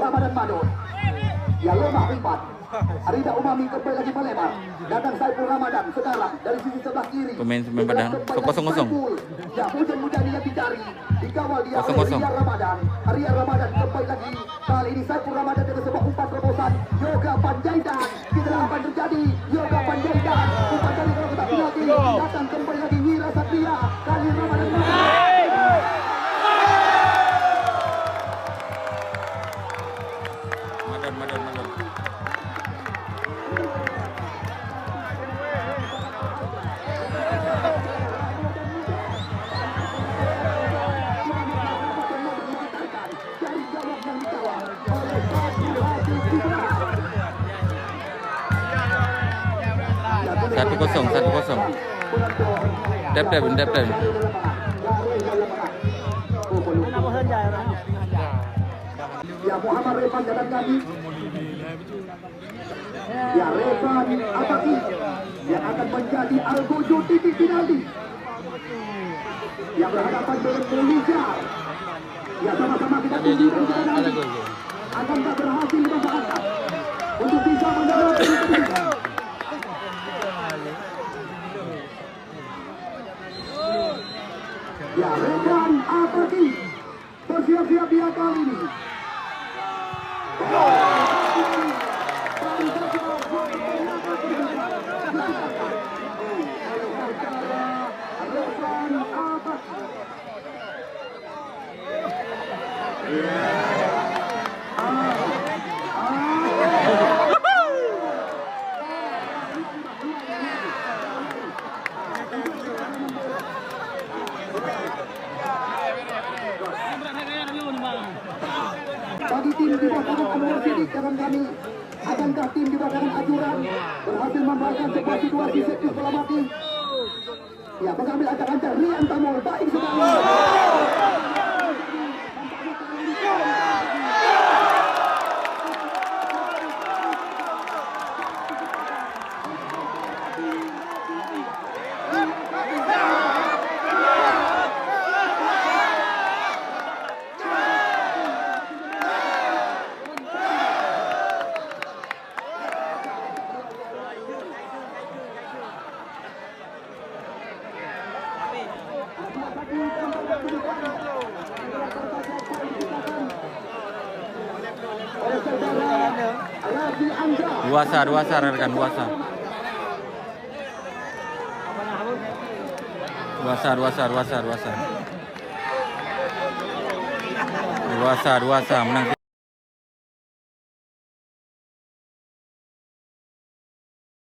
Ramadan Madon. Ya lemah rimbat. Arida Umami kembali lagi melebar. Datang Saiful Ramadan sekarang dari sisi sebelah kiri. Pemain badan kosong-kosong. Ya Mujan yang dicari. Dikawal dia oleh Kosong-kosong. Ria Ramadan. Ria Ramadan kembali lagi. Kali ini Saiful Ramadan dengan sebuah umpan terobosan. Yoga Panjaitan. Kita akan terjadi. Yoga Panjaitan. Umpan dari kalau kita penalti. Datang kembali lagi Wira Satria. Kali Ramadan. Madon. Satu kosong. Dep. Ya Muhammad Revan datang kami. Ya Revan Apaki yang akan menjadi Al-Gojo titik penalti yang berhadapan dengan Malaysia. Ya sama-sama kita tunggu dan kita nanti akan tak berhasil dimanfaatkan untuk bisa mendapatkan. Ya Revan Apaki bersiap-siap dia kali ini. Bagi tim di bawah Anwar Sidik jangan kami, akankah tim di bawah Ajuran berhasil membahagikan sebuah situasi sektor bola mati? Ya, mengambil acak-acak Rian Tamol, baik sekali. Duasa rekan duasa. Duasa menang.